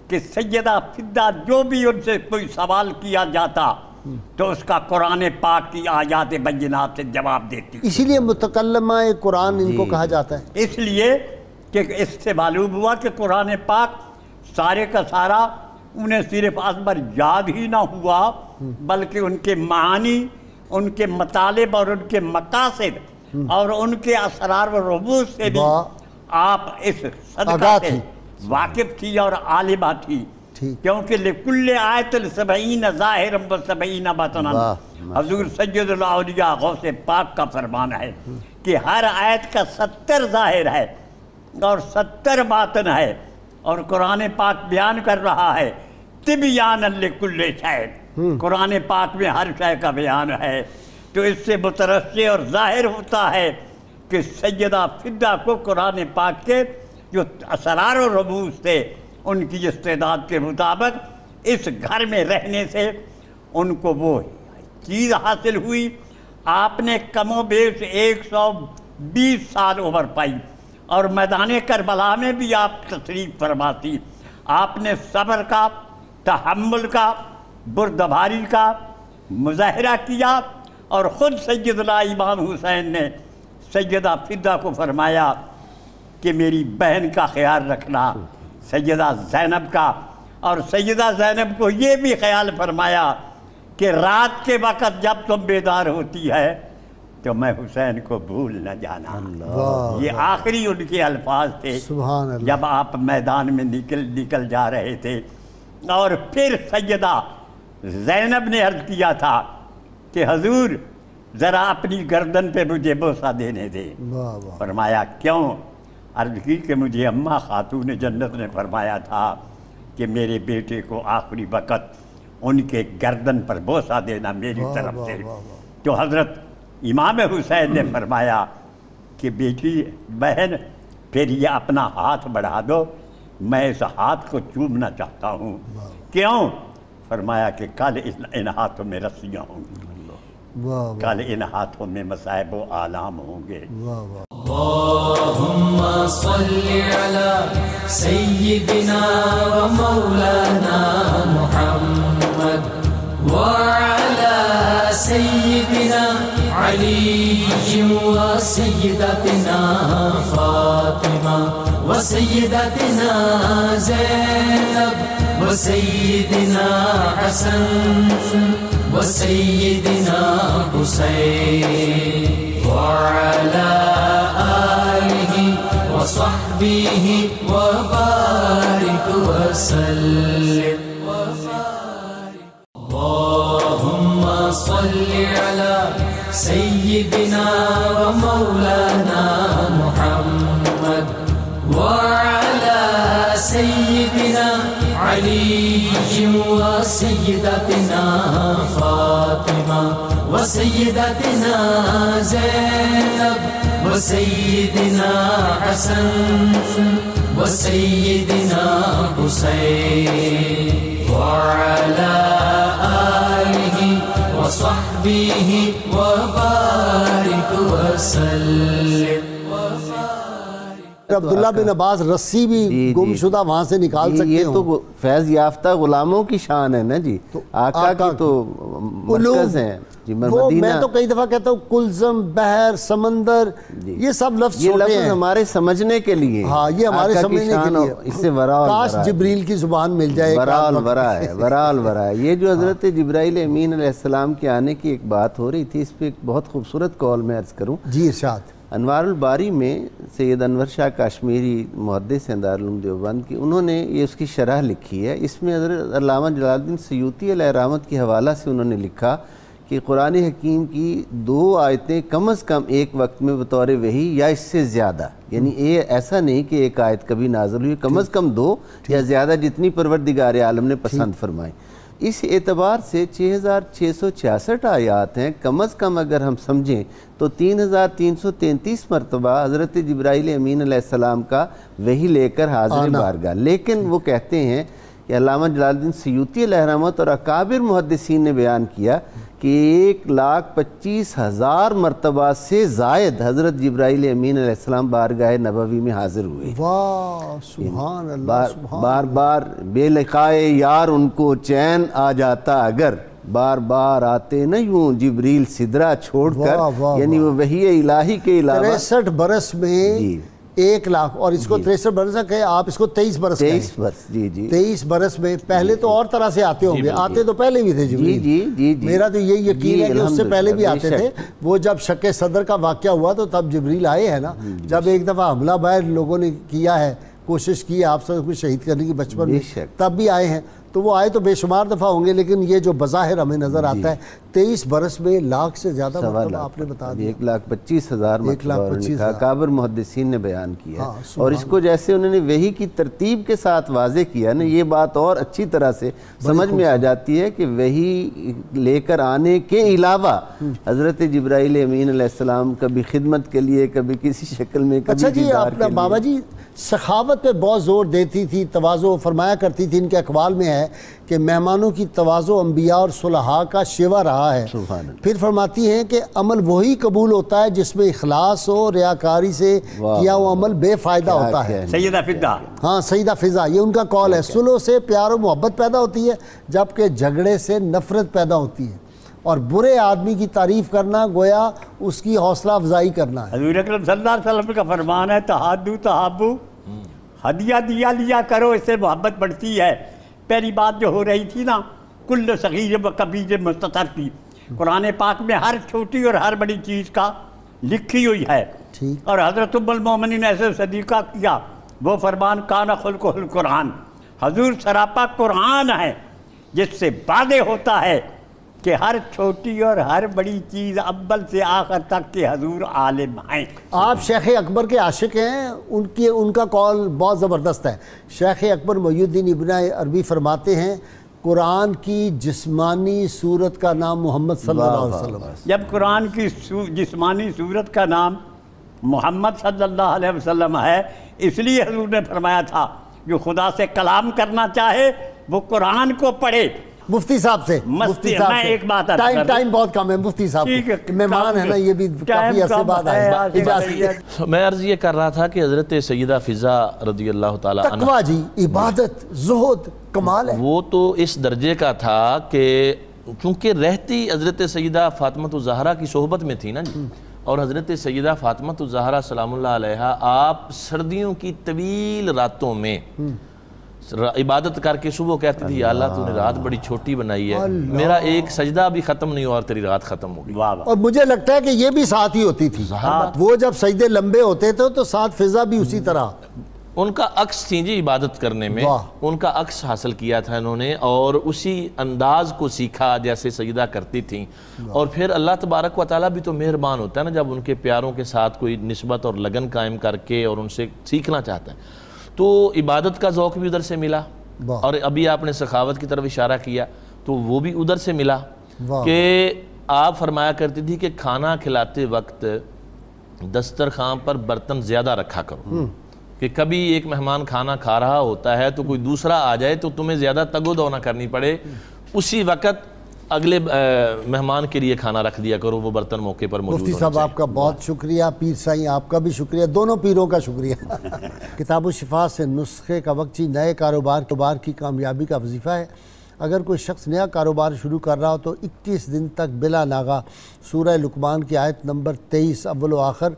کہ سیدہ فضا جو بھی ان سے کوئی سوال کیا جاتا تو اس کا قرآن پاک کی آیات بینات سے جواب دیتی. اسی لیے متکلمہ قرآن ان کو کہا جاتا ہے, اس لیے کہ اس سے معلوم ہوا کہ قرآن پاک سارے کا سارا انہیں صرف ازبر یاد ہی نہ ہوا بلکہ ان کے معانی, ان کے مطالب اور ان کے مقاصد اور ان کے اسرار و رموز سے بھی آپ اس صدقہ سے واقف تھی اور عالمہ تھی. کیونکہ لکل آیت السبعین ظاہر و سبعین باطنا, حضور سید الاولیاء غوث پاک کا فرمان ہے کہ ہر آیت کا 70 ظاہر ہے اور 70 باطن ہے, اور قرآن پاک بیان کر رہا ہے تبیانا لکل شیء, قرآن پاک میں ہر شے کا بیان ہے. تو اس سے مترشح اور ظاہر ہوتا ہے کہ سیدہ فضا کو قرآن پاک کے جو اسرار و رموز تھے ان کی استعداد کے مطابق اس گھر میں رہنے سے ان کو وہ چیز حاصل ہوئی. آپ نے کم و بیش 120 سال عمر پائی, اور میدان کربلا میں بھی آپ تشریف فرماتی. آپ نے صبر کا, تحمل کا, بردباری کا مظاہرہ کیا, اور خود سیدنا امام حسین نے سیدہ فدہ کو فرمایا کہ میری بہن کا خیال رکھنا، سیدہ زینب کا، اور سیدہ زینب کو یہ بھی خیال فرمایا کہ رات کے وقت جب تم بیدار ہوتی ہے تو میں حسین کو بھول نہ جانا۔ یہ آخری ان کے الفاظ تھے جب آپ میدان میں نکل جا رہے تھے۔ اور پھر سیدہ زینب نے عرض کیا تھا کہ حضور ذرا اپنی گردن پہ مجھے بوسہ دینے دے۔ فرمایا کیوں؟ عرض کی کہ مجھے اماں خاتون جنت نے فرمایا تھا کہ میرے بیٹے کو آخری وقت ان کے گردن پر بوسہ دینا میری طرف سے۔ تو حضرت امام حسین نے فرمایا کہ بیٹی بہن پھر یہ اپنا ہاتھ بڑھا دو، میں اس ہاتھ کو چومنا چاہتا ہوں۔ کیوں؟ فرمایا کہ کل ان ہاتھوں میں رسیاں ہوں گی، کل ان ہاتھوں میں مصائب و آلام ہوں گے۔ اللہم صلی علی سیدنا و مولانا محمد وعلی سیدنا علی و سیدتنا فاطمہ و سیدتنا زینب و سیدنا حسن و سیدنا حسین وعلى آله وصحبه وبارك وسلم اللهم صل على سيدنا ومولانا محمد وعلى سيدنا علي وسيدتنا فاطمة وسيدتنا زينب وسيدنا حسن وسيدنا حسين وعلى آله وصحبه وبارك وسلم۔ عبداللہ بن عباس رسی بھی گم شدہ وہاں سے نکال سکتے یہ تو فیض یافتہ غلاموں کی شان ہے نا جی، آقا کی تو مرکز ہیں جی۔ میں تو کئی دفعہ کہتا ہوں کلزم، بحر، سمندر، یہ سب لفظ چھوٹے ہیں ہمارے سمجھنے کے لیے، ہاں یہ ہمارے سمجھنے کے لیے، اس سے کاش جبریل کی زبان مل جائے۔ ورال ورا ہے یہ جو حضرت جبرائیل امین علیہ السلام کے آنے کی ایک بات ہو رہی تھی، اس پہ ایک بہت خوبصورت قول میں عرض کروں جی ارشاد۔ انوار الباری میں سید انور شاہ کاشمیری محدث ہیں دارالعلوم دیوبند کی، انہوں نے یہ اس کی شرح لکھی ہے۔ اس میں حضرت علامہ جلال الدین سیوطی علیہ رحمت کے حوالہ سے انہوں نے لکھا کہ قرآن حکیم کی 2 آیتیں کم از کم ایک وقت میں بطور وحی یا اس سے زیادہ، یعنی یہ ایسا نہیں کہ ایک آیت کبھی نازل ہوئی، کم از کم 2 یا زیادہ جتنی پروردگار عالم نے پسند فرمائی۔ اس اعتبار سے 6666 آیات ہیں، کم از کم اگر ہم سمجھیں تو 3333 مرتبہ حضرت جبرائیل امین علیہ السلام کا وحی لے کر حاضر بارگاہ۔ لیکن وہ کہتے ہیں کہ علامہ جلال الدین سیوطی علیہ رحمت اور اکابر محدثین نے بیان کیا کہ 1,25,000 مرتبہ سے زائد حضرت جبرائیل امین علیہ السلام بارگاہ نبوی میں حاضر ہوئے۔ واہ سبحان اللہ، بار بار بے لقائے یار ان کو چین آ جاتا اگر، بار بار آتے نہ یوں جبریل سدرہ چھوڑ کر، یعنی وہ وحی الہی کے علاوہ 63 برس میں 1,00,000، اور اس کو 63 برس کہے آپ، اس کو 23 برس کہیں۔ 23 برس، جی 23 برس میں پہلے تو اور طرح سے آتے ہوں گے، آتے تو پہلے بھی تھے جبریل۔ جی میرا تو یہ یقین ہے کہ اس سے پہلے بھی آتے تھے۔ وہ جب شق صدر کا واقعہ ہوا تو تب جبریل آئے ہیں نا، جب ایک دفعہ حملہ باہر لوگوں نے کیا ہے، کوشش کی آپ سب کچھ شہید کرنے کی بچپن میں، تب بھی آئے ہیں۔ تو وہ آئے تو بے شمار دفعہ ہوں گے، لیکن یہ جو بظاہر ہمیں نظر آتا ہے 23 برس میں 1,00,000 سے زیادہ مرتبہ آپ نے بتا دیا۔ 1,25,000 مرتبہ اکابر محدثین نے بیان کیا، اور اس کو جیسے انہوں نے وحی کی ترتیب کے ساتھ واضح کیا نا، یہ بات اور اچھی طرح سے سمجھ میں آ جاتی ہے کہ وحی لے کر آنے کے علاوہ حضرت جبرائیل امین علیہ السلام کبھی خدمت کے لیے، کبھی کسی شکل میں، اچھا جی آپ بابا جی سخاوت پہ بہت زور دیتی تھی، تواضع فرمایا کرتی تھی، ان کے اقوال میں ہے کہ مہمانوں کی تواضع انبیاء اور صلحاء کا شیوا رہا ہے۔ پھر فرماتی ہیں کہ عمل وہی قبول ہوتا ہے جس میں اخلاص ہو، ریاکاری سے کیا وہ عمل بے فائدہ ہوتا ہے۔ سیدہ فدہ، ہاں سیدہ فضا، یہ ان کا قول ہے۔ صلح سے پیار و محبت پیدا ہوتی ہے، جبکہ جھگڑے سے نفرت پیدا ہوتی ہے۔ اور برے آدمی کی تعریف کرنا گویا اس کی حوصلہ افزائی کرنا ہے۔ حضور اکرم صلی اللہ علیہ وسلم کا فرمان ہے تحادو تحابو، ہدیہ دیا لیا کرو، اس سے محبت بڑھتی ہے۔ پہلی بات جو ہو رہی تھی نا کل صغیر و کبیر مستطر کی، قرآن پاک میں ہر چھوٹی اور ہر بڑی چیز کا لکھی ہوئی ہے، اور حضرت ام المومنین نے ایسے صدیقہ کیا، وہ فرمان کان خلقہ القرآن، حضور سراپا قرآن ہے، جس سے واضح ہوتا ہے کہ ہر چھوٹی اور ہر بڑی چیز اول سے آخر تک کے حضور عالم ہیں۔ آپ شیخ اکبر کے عاشق ہیں، ان کا قول بہت زبردست ہے۔ شیخ اکبر محی الدین ابن عربی فرماتے ہیں قرآن کی جسمانی صورت کا نام محمد صلی اللہ علیہ وسلم ہے۔ جب قرآن کی جسمانی صورت کا نام محمد صلی اللہ علیہ وسلم ہے، اس لیے حضور نے فرمایا تھا جو خدا سے کلام کرنا چاہے وہ قرآن کو پڑھے۔ مفتی صاحب سے میں ایک بات ٹائم بہت کم ہے، مفتی صاحب مہمان ہے نا، یہ بھی کافی عرصے بعد آئے۔ میں عرض یہ کر رہا تھا کہ حضرت سیدہ فضا رضی اللہ تعالیٰ عنہ، تقویٰ جی، عبادت، زہد، کمال ہے۔ وہ تو اس درجے کا تھا کہ چونکہ رہتی حضرت سیدہ فاطمہ الزہرا کی صحبت میں تھی نا جی، اور حضرت سیدہ فاطمہ الزہرا سلام اللہ علیہا آپ سردیوں کی طویل راتوں میں عبادت کر کے صبح کہتی تھی یا اللہ تو نے رات بڑی چھوٹی بنائی ہے، میرا ایک سجدہ بھی ختم نہیں ہوا اور تیری رات ختم ہو گئی۔ اور مجھے لگتا ہے کہ یہ بھی ساتھ ہی ہوتی تھی، وہ جب سجدے لمبے ہوتے تھے تو ساتھ فضا بھی اسی طرح۔ ان کا عکس تھی جی عبادت کرنے میں، ان کا عکس حاصل کیا تھا انہوں نے، اور اسی انداز کو سیکھا جیسے سجدہ کرتی تھیں۔ اور پھر اللہ تبارک و تعالیٰ بھی تو مہربان ہوتا ہے نا، جب ان کے پیاروں کے ساتھ کوئی نسبت اور لگن قائم کر کے اور ان سے سیکھنا چاہتا ہے تو عبادت کا ذوق بھی ادھر سے ملا، اور ابھی آپ نے سخاوت کی طرف اشارہ کیا تو وہ بھی ادھر سے ملا کہ آپ فرمایا کرتی تھی کہ کھانا کھلاتے وقت دسترخوان پر برتن زیادہ رکھا کرو، کہ کبھی ایک مہمان کھانا کھا رہا ہوتا ہے تو کوئی دوسرا آ جائے تو تمہیں زیادہ تگ و دو نہ کرنی پڑے، اسی وقت اگلے مہمان کے لیے کھانا رکھ دیا کرو، وہ برتن موقع پر موجود ہونا مفتی صاحب آپ کا بہت شکریہ، پیر سائیں آپ کا بھی شکریہ، دونوں پیروں کا شکریہ۔ کتاب الشفا سے نسخے کا وقتی نئے کاروبار کی کامیابی کا وظیفہ ہے۔ اگر کوئی شخص نیا کاروبار شروع کر رہا ہو تو 21 دن تک بلا ناغہ سورہ لقمان کی آیت نمبر 23 اول و آخر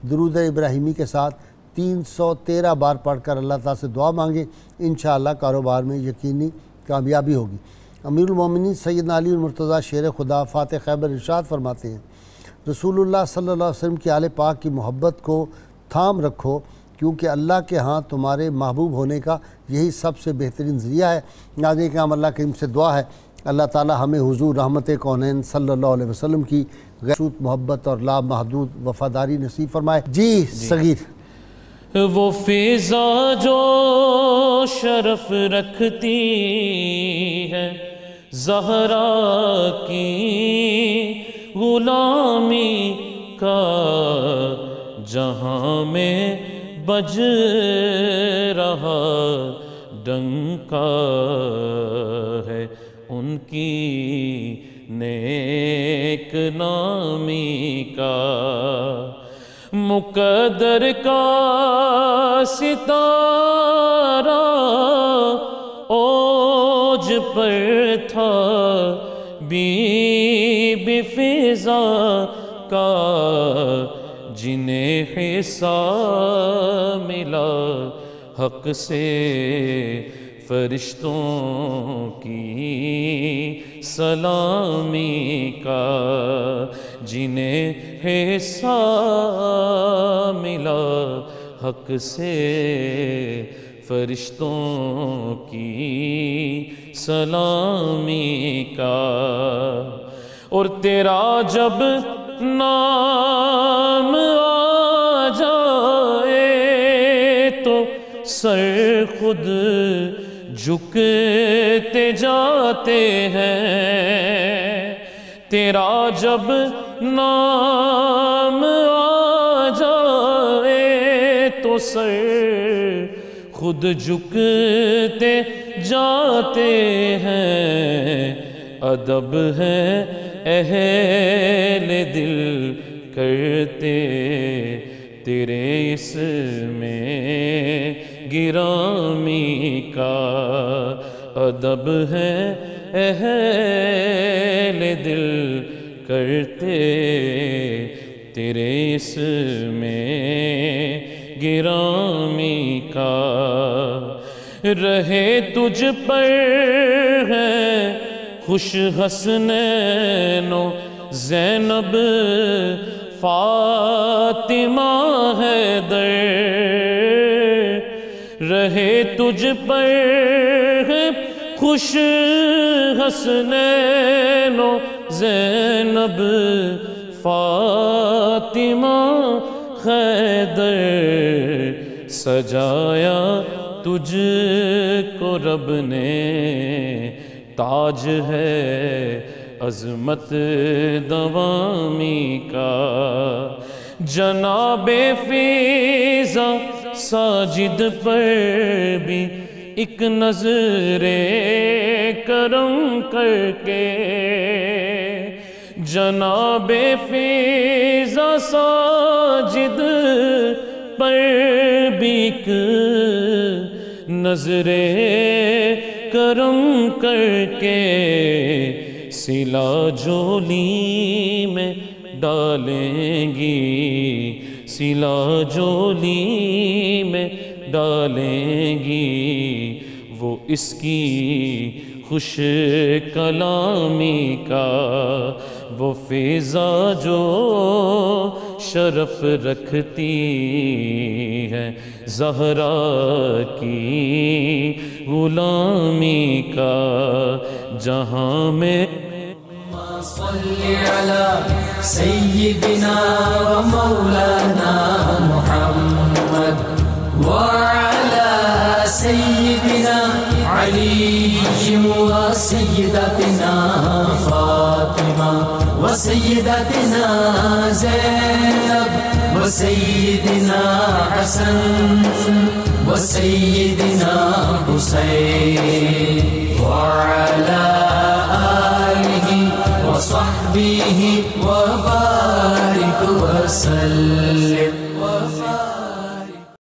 درود ابراہیمی کے ساتھ 313 بار پڑھ کر اللہ تعالیٰ سے دعا مانگیں، انشاءاللہ کاروبار میں یقینی کامیابی ہوگی۔ امیر المومنین سیدنا علی المرتضیٰ شیر خدا فاتح خیبر ارشاد فرماتے ہیں رسول اللہ صلی اللہ علیہ وسلم کی آل پاک کی محبت کو تھام رکھو، کیونکہ اللہ کے ہاں تمہارے محبوب ہونے کا یہی سب سے بہترین ذریعہ ہے۔ ناظرین کرام، اللہ کریم سے دعا ہے اللہ تعالی ہمیں حضور رحمت کونین صلی اللہ علیہ وسلم کی غیر محبت اور لا محدود وفاداری نصیب فرمائے۔ جی صغیر، وہ فضا جو شرف رکھتی ہے زہرا کی غلامی کا، جہاں میں بج رہا ڈنکا ہے ان کی نیک نامی کا، مقدر کا ستارہ اوج پر تھا، بی فضا کا جنہیں حصہ ملا حق سے فرشتوں کی سلامی کا، جنہیں حصہ ملا حق سے فرشتوں کی سلامی کا، اور تیرا جب نام آ جائے تو سر خود جھکتے جاتے ہیں، تیرا جب نام آ جائے تو سر خود جھکتے جاتے ہیں، ادب ہے اہل دل کرتے تیرے اس میں گرامی کا، ادب ہے اہل دل کرتے تیرے اس میں گرامی کا رہے تجھ پر ہے خوش حسنین و زینب فاطمہ حیدر رہے تجھ پر ہے خوش حسنین و زینب فاطمہ حیدر سجایا تجھ کو رب نے تاج ہے عظمت دوامی کا جناب فیضا ساجد پر بھی ایک نظر کرم کر کے جناب فیضا ساجد پر بھی ایک نظر کرم کر کے سلا جولی میں ڈالیں گی سلا جولی میں ڈالیں گی وہ اس کی خوش کلامی کا وہ فضا جو شرف رکھتی ہے زہرا کی غلامی کا جہاں میں صلی علی سیدنا و مولانا محمد وعلى سيدنا علي وسيدتنا فاطمة وسيدتنا زينب وسيدنا حسن وسيدنا حسين وعلى آله وصحبه وبارك وسلم